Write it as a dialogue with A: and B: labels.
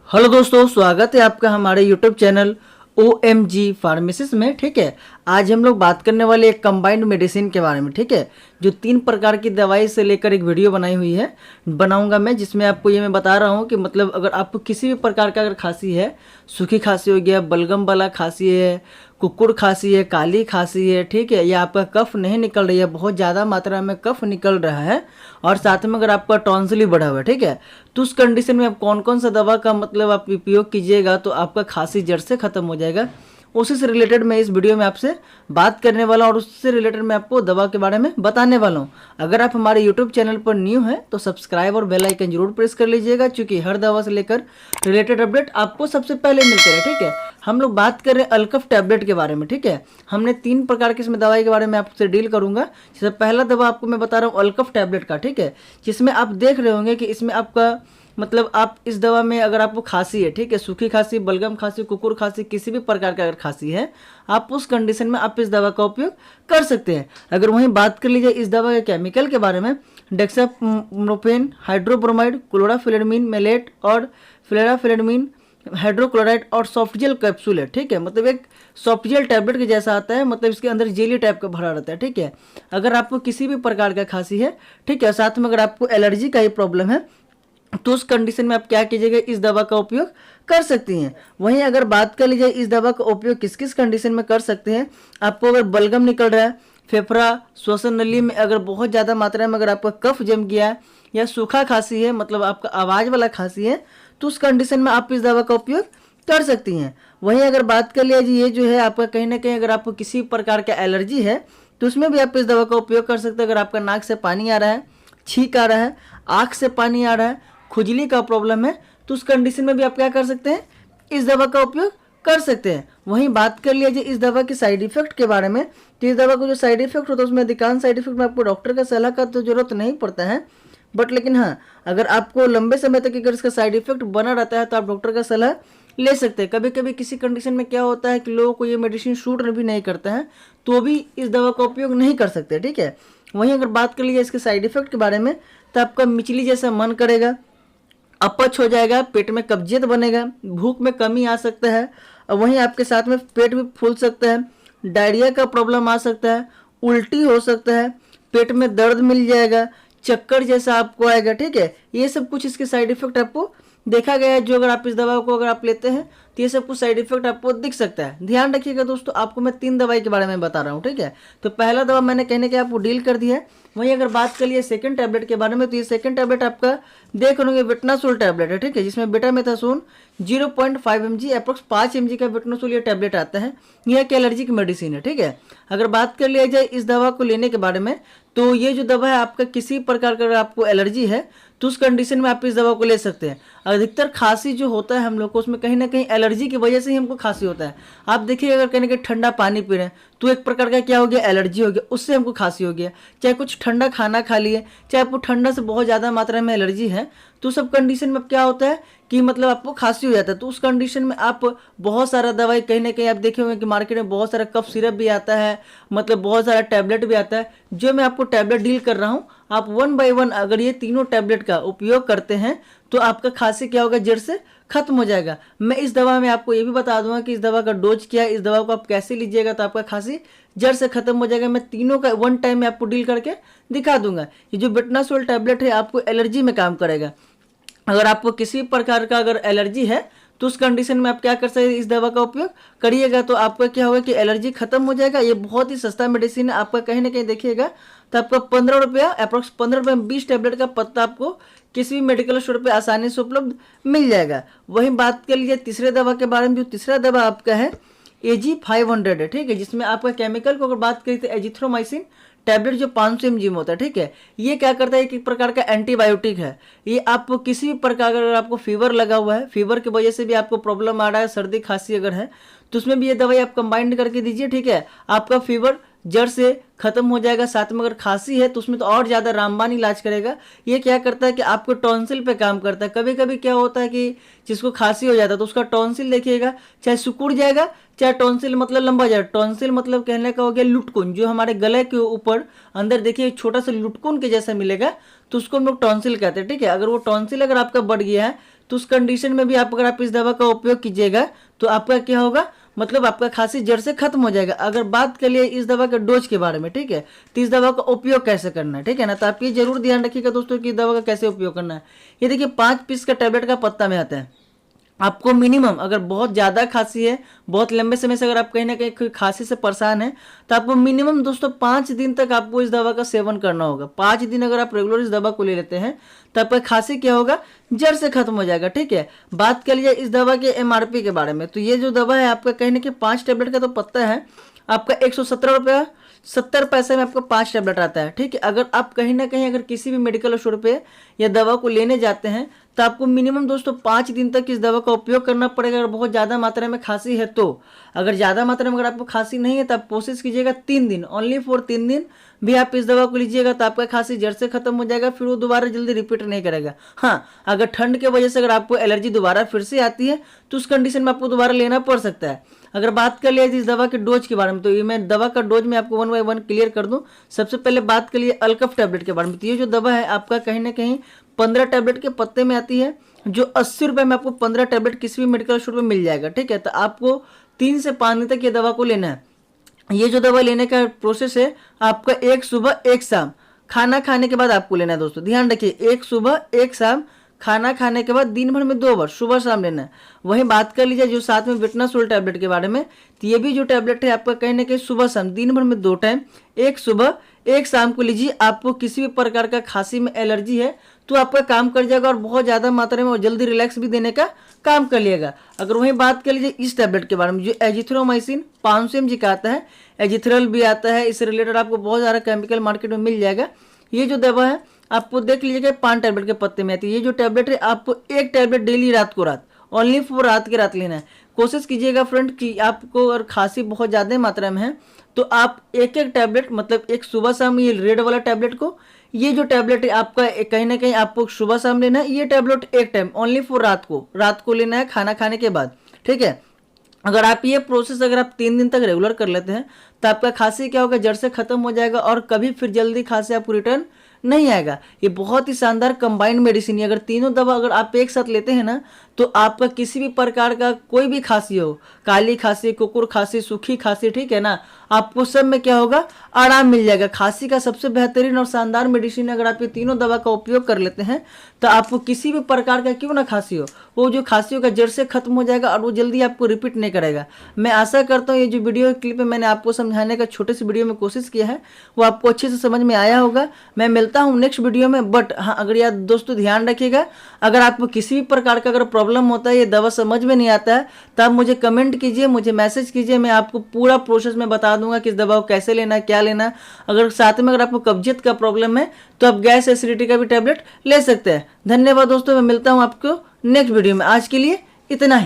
A: Hello दोस्तों, स्वागत है आपका हमारे यूट्यूब चैनल OMG फार्मेसिस्ट में। ठीक है, आज हम लोग बात करने वाले एक कंबाइंड मेडिसिन के बारे में। ठीक है, जो 3 प्रकार की दवाई से लेकर एक वीडियो बनाई हुई है बनाऊंगा मैं, जिसमें आपको ये मैं बता रहा हूँ कि मतलब अगर आपको किसी भी प्रकार का अगर खांसी है, सूखी खांसी हो गया, बलगम वाला खांसी है, कुकुर खांसी है, काली खांसी है, ठीक है, या आपका कफ नहीं निकल रही है, बहुत ज़्यादा मात्रा में कफ निकल रहा है और साथ में अगर आपका टॉन्सिल बढ़ा हुआ है, ठीक है, तो उस कंडीशन में आप कौन कौन सा दवा का मतलब आप उपयोग कीजिएगा तो आपका खांसी जड़ से खत्म हो जाएगा, उसी से रिलेटेड मैं इस वीडियो में आपसे बात करने वाला हूँ और उससे रिलेटेड मैं आपको दवा के बारे में बताने वाला हूँ। अगर आप हमारे यूट्यूब चैनल पर न्यू हैं तो सब्सक्राइब और बेल आइकन जरूर प्रेस कर लीजिएगा, क्योंकि हर दवा से लेकर रिलेटेड अपडेट आपको सबसे पहले मिलते रहे। ठीक है, हम लोग बात कर रहे हैं अल्कफ टैबलेट के बारे में। ठीक है, हमने 3 प्रकार की इसमें दवाई के बारे में आपसे डील करूंगा। जैसे पहला दवा आपको मैं बता रहा हूँ अल्कफ टैबलेट का। ठीक है, जिसमें आप देख रहे होंगे कि इसमें आपका मतलब आप इस दवा में अगर आपको खांसी है, ठीक है, सूखी खांसी, बलगम खांसी, कुकुर खांसी, किसी भी प्रकार का अगर खांसी है, आप उस कंडीशन में आप इस दवा का उपयोग कर सकते हैं। अगर वहीं बात कर लीजिए इस दवा के केमिकल के बारे में, डेक्सामेथासोन, हाइड्रोब्रोमाइड, क्लोराफेनिडमीन, मेलेट और फ्लोराफेनिडमीन, हाइड्रोक्लोराइड और सॉफ्ट जेल कैप्सूल है। ठीक है, मतलब एक सॉफ्ट जेल टैबलेट के जैसा आता है, मतलब इसके अंदर जेली टाइप का भरा रहता है। ठीक है, अगर आपको किसी भी प्रकार का खांसी है, ठीक है, साथ में अगर आपको एलर्जी का ही प्रॉब्लम है तो उस कंडीशन में आप क्या कीजिएगा, इस दवा का उपयोग कर सकती हैं। वहीं अगर बात कर लीजिए इस दवा का उपयोग किस किस कंडीशन में कर सकते हैं, आपको अगर बलगम निकल रहा है, फेफड़ा, श्वसन नली में अगर बहुत ज़्यादा मात्रा में अगर आपका कफ जम गया है, या सूखा खांसी है, मतलब आपका आवाज़ वाला खांसी है, तो उस कंडीशन में आप इस दवा का उपयोग कर सकती हैं। वहीं अगर बात कर लिया जी, ये जो है आपका कहीं ना कहीं अगर आपको किसी प्रकार का एलर्जी है तो उसमें भी आप इस दवा का उपयोग कर सकते हैं। अगर आपका नाक से पानी आ रहा है, छींक आ रहा है, आँख से पानी आ रहा है, खुजली का प्रॉब्लम है, तो उस कंडीशन में भी आप क्या कर सकते हैं, इस दवा का उपयोग कर सकते हैं। वहीं बात कर लिया जाए इस दवा के साइड इफेक्ट के बारे में, तो इस दवा को जो साइड इफेक्ट होता है उसमें अधिकांश साइड इफेक्ट में आपको डॉक्टर का सलाह का तो जरूरत नहीं पड़ता है, बट लेकिन हाँ, अगर आपको लंबे समय तक अगर इसका साइड इफेक्ट बना रहता है तो आप डॉक्टर का सलाह ले सकते हैं। कभी कभी किसी कंडीशन में क्या होता है कि लोगों को ये मेडिसिन शूट भी नहीं करता है, तो भी इस दवा का उपयोग नहीं कर सकते। ठीक है, वहीं अगर बात कर लीजिए इसके साइड इफेक्ट के बारे में, तो आपका मिचली जैसा मन करेगा, अपच हो जाएगा, पेट में कब्जियत बनेगा, भूख में कमी आ सकता है, और वहीं आपके साथ में पेट भी फूल सकता है, डायरिया का प्रॉब्लम आ सकता है, उल्टी हो सकता है, पेट में दर्द मिल जाएगा, चक्कर जैसा आपको आएगा। ठीक है, ये सब कुछ इसके साइड इफेक्ट आपको देखा गया है। जो अगर आप इस दवा को अगर आप लेते हैं तो ये सब कुछ साइड इफेक्ट आपको दिख सकता है। ध्यान रखिएगा दोस्तों, आपको मैं 3 दवाई के बारे में बता रहा हूँ। ठीक है, तो पहला दवा मैंने कहने के आपको डील कर दिया है। वहीं अगर बात करिए सेकंड टैबलेट के बारे में, तो ये सेकंड टैबलेट आपका देख लोगे विटनासोल टैबलेट है। ठीक है, जिसमें बेटामेथासोन 0.5 mg अप्रोक्स 5 mg का विटनासोल ये टैबलेट आता है। यह एक एलर्जिक मेडिसिन है। ठीक है, अगर बात कर लिया जाए इस दवा को लेने के बारे में, तो ये जो दवा है आपका किसी प्रकार का अगर आपको एलर्जी है तो उस कंडीशन में आप इस दवा को ले सकते हैं। अधिकतर खांसी जो होता है हम लोग को, उसमें कहीं ना कहीं एलर्जी की वजह से ही हमको खांसी होता है। आप देखिए अगर कहीं ना कहीं ठंडा पानी पी रहे हैं तो एक प्रकार का क्या हो गया, एलर्जी हो गया, उससे हमको खांसी हो गया। चाहे कुछ ठंडा खाना खा लिए, चाहे आपको ठंडा से बहुत ज़्यादा मात्रा में एलर्जी है, तो सब कंडीशन में क्या होता है कि मतलब आपको खांसी हो जाता है। तो उस कंडीशन में आप बहुत सारा दवाई, कहीं ना कहीं आप देखे होंगे कि मार्केट में बहुत सारा कफ सिरप भी आता है, मतलब बहुत सारा टैबलेट भी आता है। जो मैं आपको टैबलेट डील कर रहा हूँ, आप 1 बाय 1 अगर ये तीनों टैबलेट का उपयोग करते हैं तो आपका खांसी क्या होगा, जड़ से खत्म हो जाएगा। मैं इस दवा में आपको ये भी बता दूंगा कि इस दवा का डोज क्या है, इस दवा को आप कैसे लीजिएगा तो आपका खांसी जड़ से खत्म हो जाएगा। मैं तीनों का 1 टाइम में आपको डील करके दिखा दूंगा। ये जो बेटामेथासोन टैबलेट है आपको एलर्जी में काम करेगा। अगर आपको किसी प्रकार का अगर एलर्जी है तो उस कंडीशन में आप क्या कर सकते हैं, इस दवा का उपयोग करिएगा तो आपका क्या होगा कि एलर्जी खत्म हो जाएगा। ये बहुत ही सस्ता मेडिसिन है, आपका कहीं ना कहीं देखिएगा तो आपका 15 रुपया अप्रोक्स 15 रुपये में 20 टैबलेट का पत्ता आपको किसी भी मेडिकल स्टोर पे आसानी से उपलब्ध मिल जाएगा। वहीं बात कर लीजिए तीसरे दवा के बारे में, जो तीसरा दवा आपका है AG500 है। ठीक है, जिसमें आपका केमिकल को अगर बात करें तो एजिथ्रोमाइसिन टैबलेट जो 500 mg में होता है। ठीक है, ये क्या करता है, एक प्रकार का एंटीबायोटिक है। ये आपको किसी भी प्रकार का अगर आपको फीवर लगा हुआ है, फीवर की वजह से भी आपको प्रॉब्लम आ रहा है, सर्दी खांसी अगर है, तो उसमें भी ये दवाई आप कंबाइंड करके दीजिए। ठीक है, आपका फीवर जड़ से खत्म हो जाएगा। साथ में अगर खांसी है तो उसमें तो और ज़्यादा रामबाण इलाज करेगा। ये क्या करता है कि आपको टॉन्सिल पे काम करता है। कभी कभी क्या होता है कि जिसको खांसी हो जाता है तो उसका टॉन्सिल देखिएगा चाहे सिकुड़ जाएगा, चाहे टॉन्सिल मतलब लंबा जाएगा। टॉन्सिल मतलब कहने का हो गया लुटकुन, जो हमारे गले के ऊपर अंदर देखिए छोटा सा लुटकुन के जैसा मिलेगा, तो उसको हम लोग टॉन्सिल कहते हैं। ठीक है, अगर वो टॉन्सिल अगर आपका बढ़ गया है तो उस कंडीशन में भी अगर आप इस दवा का उपयोग कीजिएगा तो आपका क्या होगा, मतलब आपका खांसी जड़ से खत्म हो जाएगा। अगर बात कर लिए इस दवा के डोज के बारे में, ठीक है, तो इस दवा का उपयोग कैसे करना है, ठीक है ना। तो आप ये जरूर ध्यान रखिएगा दोस्तों कि इस दवा का कैसे उपयोग करना है। ये देखिए 5 पीस का टैबलेट का पत्ता में आता है। आपको मिनिमम अगर बहुत ज़्यादा खांसी है, बहुत लंबे समय से अगर आप कहीं ना कहीं खांसी से परेशान है, तो आपको मिनिमम दोस्तों 5 दिन तक आपको इस दवा का सेवन करना होगा। 5 दिन अगर आप रेगुलर इस दवा को ले लेते हैं तो आपका खांसी क्या होगा, जड़ से खत्म हो जाएगा, ठीक है। बात कर लीजिए इस दवा के MRP के बारे में, तो ये जो दवा है आपका कहीं ना कहीं 5 टैबलेट का तो पत्ता है आपका 117 रुपया 70 पैसे में आपको 5 टैबलेट आता है, ठीक है। अगर आप कहीं ना कहीं अगर किसी भी मेडिकल स्टोर पे या दवा को लेने जाते हैं तो आपको मिनिमम दोस्तों 5 दिन तक इस दवा का उपयोग करना पड़ेगा। अगर बहुत ज़्यादा मात्रा में खांसी है तो, अगर ज़्यादा मात्रा में अगर आपको खांसी नहीं है तो आप कोशिश कीजिएगा 3 दिन, ओनली फॉर 3 दिन भी आप इस दवा को लीजिएगा तो आपका खांसी जड़ से खत्म हो जाएगा, फिर वो दोबारा जल्दी रिपीट नहीं करेगा। हाँ, अगर ठंड के वजह से अगर आपको एलर्जी दोबारा फिर से आती है तो उस कंडीशन में आपको दोबारा लेना पड़ सकता है। अगर बात कर लिया इस दवा के डोज के बारे में, तो ये मैं दवा का डोज में आपको 1 बाय 1 क्लियर कर दूं। सबसे पहले बात कर लिए अल्कफ टैबलेट के बारे में, तो ये जो दवा है आपका कहीं ना कहीं 15 टैबलेट के पत्ते में आती है, जो 80 रुपये में आपको 15 टैबलेट किसी भी मेडिकल स्टोर में मिल जाएगा, ठीक है। तो आपको 3 से 5 दिन तक ये दवा को लेना है। ये जो दवा लेने का प्रोसेस है आपका एक सुबह एक शाम खाना खाने के बाद आपको लेना है दोस्तों, ध्यान रखिए, एक सुबह एक शाम खाना खाने के बाद दिन भर में 2 बार सुबह शाम लेना है। वहीं बात कर लीजिए जो साथ में विटनासोल टैबलेट के बारे में, तो ये भी जो टैबलेट है आपका कहीं ना कहीं सुबह शाम दिन भर में 2 टाइम, एक सुबह एक शाम को लीजिए। आपको किसी भी प्रकार का खांसी में एलर्जी है तो आपका काम कर जाएगा और बहुत ज़्यादा मात्रा में और जल्दी रिलैक्स भी देने का काम कर लिएगा। अगर वहीं बात कर लीजिए इस टैबलेट के बारे में, जो एजिथ्रोमाइसिन 500 mg का आता है, एजिथ्रल भी आता है, इससे रिलेटेड आपको बहुत सारा केमिकल मार्केट में मिल जाएगा। ये जो दवा है आपको देख लीजिएगा 5 टैबलेट के पत्ते में आती है। ये जो टैबलेट है आपको एक टैबलेट डेली रात को ओनली फॉर रात के रात लेना है। कोशिश कीजिएगा फ्रेंड कि आपको अगर खांसी बहुत ज़्यादा मात्रा में है तो आप एक एक टैबलेट, मतलब एक सुबह शाम ये रेड वाला टैबलेट को, ये जो टैबलेट है आपका कहीं ना कहीं आपको सुबह शाम लेना है। ये टैबलेट एक टाइम ओनली फॉर रात को लेना है खाना खाने के बाद, ठीक है। अगर आप ये प्रोसेस अगर आप 3 दिन तक रेगुलर कर लेते हैं तो आपका खांसी क्या होगा, जड़ से खत्म हो जाएगा और कभी फिर जल्दी खांसी आपको रिटर्न नहीं आएगा। ये बहुत ही शानदार कंबाइंड मेडिसिन है। अगर तीनों दवा अगर आप एक साथ लेते हैं ना तो आपका किसी भी प्रकार का कोई भी खांसी हो, काली खांसी, कुकुर खांसी, सूखी खांसी, ठीक है ना, आपको सब में क्या होगा, आराम मिल जाएगा। खांसी का सबसे बेहतरीन और शानदार मेडिसिन अगर आप ये तीनों दवा का उपयोग कर लेते हैं तो आपको किसी भी प्रकार का क्यों ना खांसी हो, वो जो खांसी होगा जड़ से खत्म हो जाएगा और वो जल्दी आपको रिपीट नहीं करेगा। मैं आशा करता हूँ ये जो वीडियो क्लिप है मैंने आपको समझाने का छोटे से वीडियो में कोशिश किया है वो आपको अच्छे से समझ में आया होगा। मैं मिलता हूँ नेक्स्ट वीडियो में। बट हाँ, अगर यार दोस्तों ध्यान रखिएगा, अगर आपको किसी भी प्रकार का अगर प्रॉब्लम होता है, ये दवा समझ में नहीं आता है, तो आप मुझे कमेंट कीजिए, मुझे मैसेज कीजिए, मैं आपको पूरा प्रोसेस में बता दूंगा कि इस दवा को कैसे लेना है, क्या लेना है। अगर साथ में अगर आपको कब्जियत का प्रॉब्लम है तो आप गैस एसिडिटी का भी टैबलेट ले सकते हैं। धन्यवाद दोस्तों, मैं मिलता हूँ आपको नेक्स्ट वीडियो में। आज के लिए इतना ही।